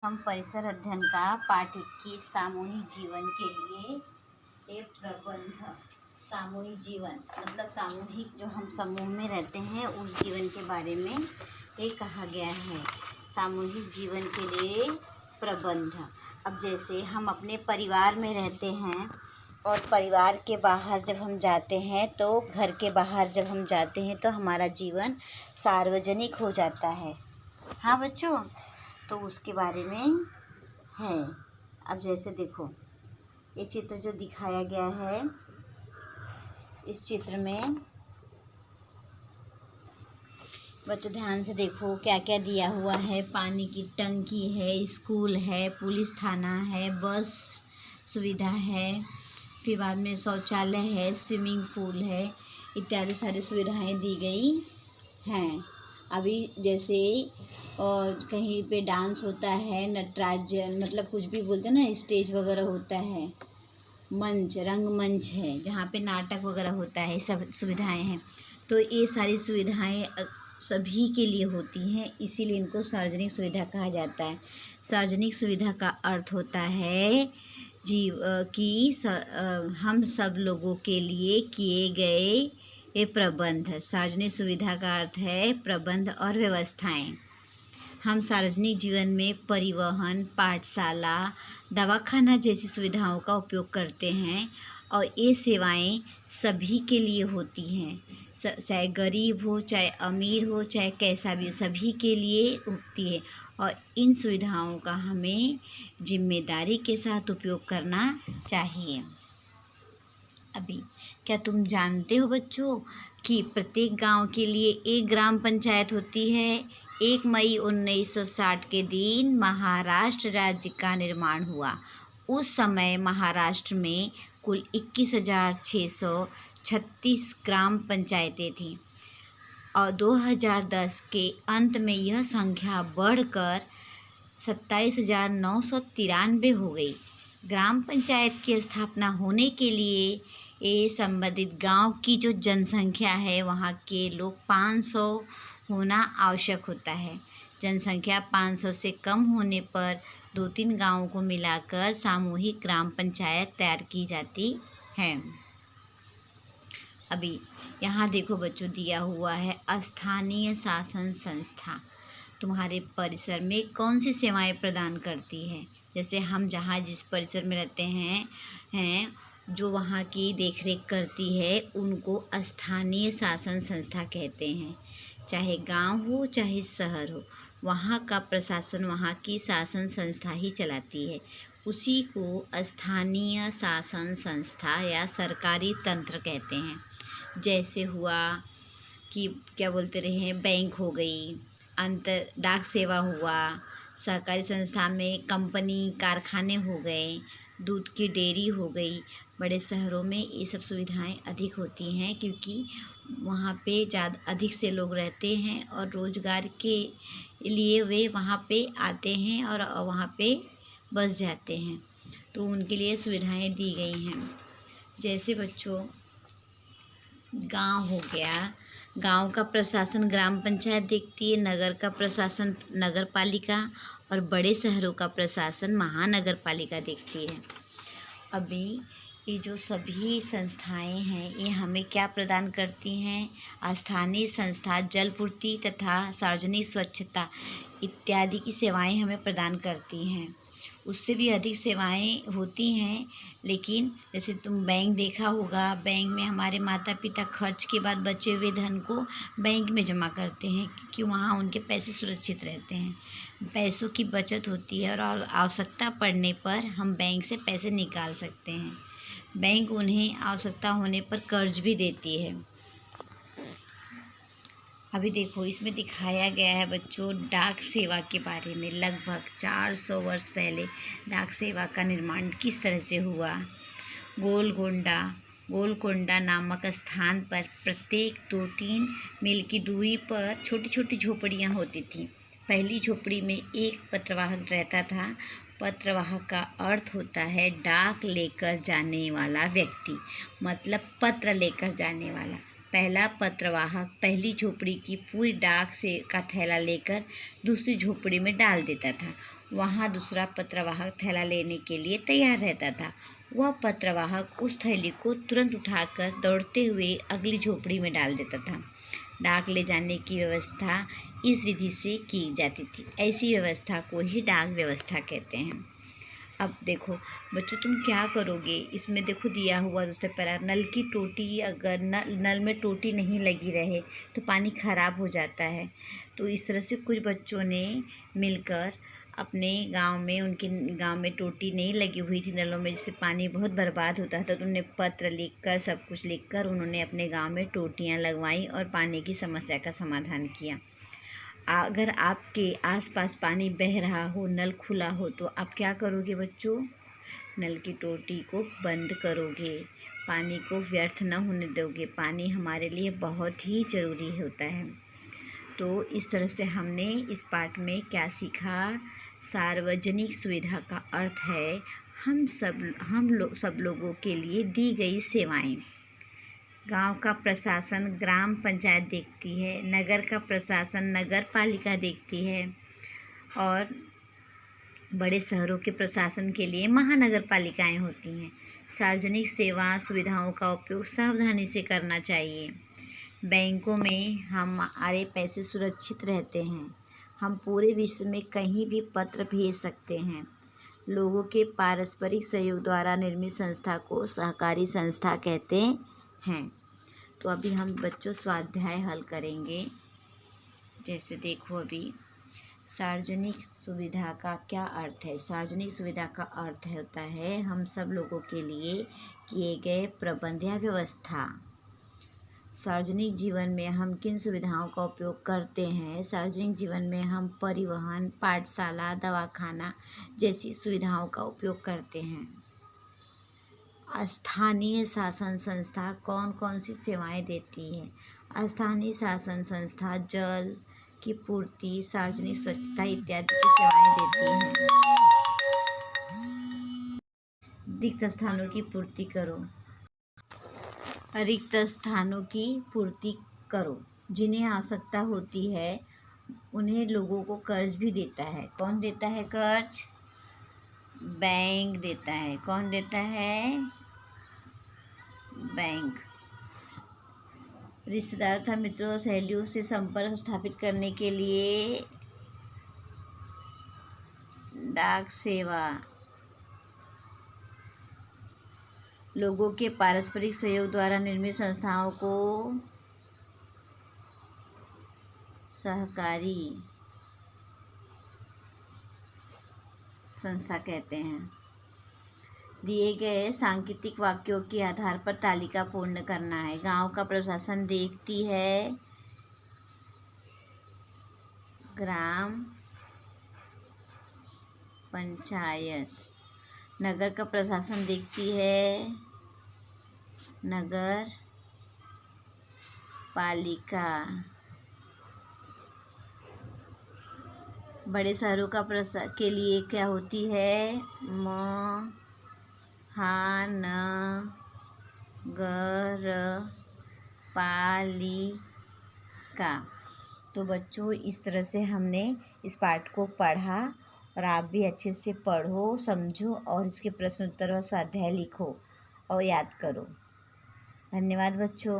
हम परिसर अध्ययन का पाठ 21 सामूहिक जीवन के लिए एक प्रबंध। सामूहिक जीवन मतलब सामूहिक जो हम समूह में रहते हैं उस जीवन के बारे में ये कहा गया है। सामूहिक जीवन के लिए प्रबंध। अब जैसे हम अपने परिवार में रहते हैं और परिवार के बाहर जब हम जाते हैं तो घर के बाहर जब हम जाते हैं तो हमारा जीवन सार्वजनिक हो जाता है। हाँ बच्चों, तो उसके बारे में है। अब जैसे देखो ये चित्र जो दिखाया गया है, इस चित्र में बच्चों ध्यान से देखो क्या क्या दिया हुआ है। पानी की टंकी है, स्कूल है, पुलिस थाना है, बस सुविधा है, फिर बाद में शौचालय है, स्विमिंग पूल है, इत्यादि सारी सुविधाएं दी गई हैं। अभी जैसे कहीं पे डांस होता है, नटराजन मतलब कुछ भी बोलते हैं ना, स्टेज वगैरह होता है, मंच रंगमंच है जहाँ पे नाटक वगैरह होता है, सब सुविधाएं हैं। तो ये सारी सुविधाएं सभी के लिए होती हैं, इसीलिए इनको सार्वजनिक सुविधा कहा जाता है। सार्वजनिक सुविधा का अर्थ होता है हम सब लोगों के लिए किए गए ये प्रबंध। सार्वजनिक सुविधा का अर्थ है प्रबंध और व्यवस्थाएं। हम सार्वजनिक जीवन में परिवहन, पाठशाला, दवाखाना जैसी सुविधाओं का उपयोग करते हैं और ये सेवाएं सभी के लिए होती हैं। चाहे गरीब हो, चाहे अमीर हो, चाहे कैसा भी हो, सभी के लिए होती है और इन सुविधाओं का हमें जिम्मेदारी के साथ उपयोग करना चाहिए। अभी क्या तुम जानते हो बच्चों कि प्रत्येक गांव के लिए एक ग्राम पंचायत होती है। 1 मई 1960 के दिन महाराष्ट्र राज्य का निर्माण हुआ। उस समय महाराष्ट्र में कुल 21,636 ग्राम पंचायतें थीं और 2010 के अंत में यह संख्या बढ़कर 27,993 हो गई। ग्राम पंचायत की स्थापना होने के लिए ये संबंधित गांव की जो जनसंख्या है वहाँ के लोग 500 होना आवश्यक होता है। जनसंख्या 500 से कम होने पर 2-3 गांवों को मिलाकर सामूहिक ग्राम पंचायत तैयार की जाती है। अभी यहाँ देखो बच्चों दिया हुआ है स्थानीय शासन संस्था तुम्हारे परिसर में कौन सी सेवाएं प्रदान करती है। जैसे हम जहाँ जिस परिसर में रहते हैं जो वहाँ की देखरेख करती है उनको स्थानीय शासन संस्था कहते हैं। चाहे गांव हो चाहे शहर हो, वहाँ का प्रशासन वहाँ की शासन संस्था ही चलाती है। उसी को स्थानीय शासन संस्था या सरकारी तंत्र कहते हैं। जैसे हुआ कि क्या बोलते रहे, बैंक हो गई, अंतर डाक सेवा हुआ, सहकारी संस्था में कंपनी कारखाने हो गए, दूध की डेयरी हो गई। बड़े शहरों में ये सब सुविधाएं अधिक होती हैं क्योंकि वहाँ पे ज़्यादा अधिक से लोग रहते हैं और रोज़गार के लिए वे वहाँ पे आते हैं और वहाँ पे बस जाते हैं, तो उनके लिए सुविधाएं दी गई हैं। जैसे बच्चों गांव हो गया, गांव का प्रशासन ग्राम पंचायत देखती है, नगर का प्रशासन नगर पालिका और बड़े शहरों का प्रशासन महानगर पालिका देखती है। अभी ये जो सभी संस्थाएं हैं ये हमें क्या प्रदान करती हैं। स्थानीय संस्था जलपूर्ति तथा सार्वजनिक स्वच्छता इत्यादि की सेवाएं हमें प्रदान करती हैं। उससे भी अधिक सेवाएं होती हैं, लेकिन जैसे तुम बैंक देखा होगा, बैंक में हमारे माता पिता खर्च के बाद बचे हुए धन को बैंक में जमा करते हैं क्योंकि वहाँ उनके पैसे सुरक्षित रहते हैं। पैसों की बचत होती है और आवश्यकता पड़ने पर हम बैंक से पैसे निकाल सकते हैं। बैंक उन्हें आवश्यकता होने पर कर्ज भी देती है। अभी देखो इसमें दिखाया गया है बच्चों डाक सेवा के बारे में। लगभग 400 वर्ष पहले डाक सेवा का निर्माण किस तरह से हुआ। गोलकोंडा नामक स्थान पर प्रत्येक 2-3 मील की दूरी पर छोटी छोटी झोपड़ियाँ होती थीं। पहली झोपड़ी में एक पत्रवाहक रहता था। पत्रवाहक का अर्थ होता है डाक लेकर जाने वाला व्यक्ति, मतलब पत्र लेकर जाने वाला। पहला पत्रवाहक पहली झोपड़ी की पूरी डाक से का थैला लेकर दूसरी झोपड़ी में डाल देता था। वहाँ दूसरा पत्रवाहक थैला लेने के लिए तैयार रहता था। वह पत्रवाहक उस थैली को तुरंत उठाकर दौड़ते हुए अगली झोपड़ी में डाल देता था। डाक ले जाने की व्यवस्था इस विधि से की जाती थी। ऐसी व्यवस्था को ही डाक व्यवस्था कहते हैं। अब देखो बच्चों, तुम क्या करोगे, इसमें देखो दिया हुआ दूसरे पैरा, नल की टोटी, अगर नल में टोटी नहीं लगी रहे तो पानी ख़राब हो जाता है। तो इस तरह से कुछ बच्चों ने मिलकर अपने गांव में, उनके गांव में टोटी नहीं लगी हुई थी नलों में, जिससे पानी बहुत बर्बाद होता था, तो उन्होंने पत्र लिखकर, सब कुछ लिखकर उन्होंने अपने गांव में टोटियां लगवाई और पानी की समस्या का समाधान किया। अगर आपके आसपास पानी बह रहा हो, नल खुला हो, तो आप क्या करोगे बच्चों? नल की टोटी को बंद करोगे, पानी को व्यर्थ न होने दोगे। पानी हमारे लिए बहुत ही ज़रूरी होता है। तो इस तरह से हमने इस पाठ में क्या सीखा? सार्वजनिक सुविधा का अर्थ है सब लोगों के लिए दी गई सेवाएं। गांव का प्रशासन ग्राम पंचायत देखती है, नगर का प्रशासन नगर पालिका देखती है, और बड़े शहरों के प्रशासन के लिए महानगर पालिकाएँ होती हैं। सार्वजनिक सेवा सुविधाओं का उपयोग सावधानी से करना चाहिए। बैंकों में हमारे पैसे सुरक्षित रहते हैं। हम पूरे विश्व में कहीं भी पत्र भेज सकते हैं। लोगों के पारस्परिक सहयोग द्वारा निर्मित संस्था को सहकारी संस्था कहते हैं। तो अभी हम बच्चों स्वाध्याय हल करेंगे। जैसे देखो, अभी सार्वजनिक सुविधा का क्या अर्थ है? सार्वजनिक सुविधा का अर्थ होता है हम सब लोगों के लिए किए गए प्रबंध या व्यवस्था। सार्वजनिक जीवन में हम किन सुविधाओं का उपयोग करते हैं? सार्वजनिक जीवन में हम परिवहन, पाठशाला, दवाखाना जैसी सुविधाओं का उपयोग करते हैं। स्थानीय शासन संस्था कौन कौन सी सेवाएं देती है? स्थानीय शासन संस्था जल की पूर्ति, सार्वजनिक स्वच्छता इत्यादि की सेवाएं देती हैं। रिक्त स्थानों की पूर्ति करो। रिक्त स्थानों की पूर्ति करो। जिन्हें आवश्यकता होती है उन्हें लोगों को कर्ज भी देता है। कौन देता है कर्ज? बैंक देता है। कौन देता है? बैंक। रिश्तेदार तथा मित्रों और सहेलियों से संपर्क स्थापित करने के लिए डाक सेवा। लोगों के पारस्परिक सहयोग द्वारा निर्मित संस्थाओं को सहकारी संस्था कहते हैं। दिए गए सांकेतिक वाक्यों के आधार पर तालिका पूर्ण करना है। गांव का प्रशासन देखती है ग्राम पंचायत। नगर का प्रशासन देखती है नगर पालिका। बड़े शहरों का के लिए क्या होती है? महानगर पालिका। तो बच्चों, इस तरह से हमने इस पाठ को पढ़ा, और आप भी अच्छे से पढ़ो, समझो और इसके प्रश्न उत्तर और स्वाध्याय लिखो और याद करो। धन्यवाद बच्चों।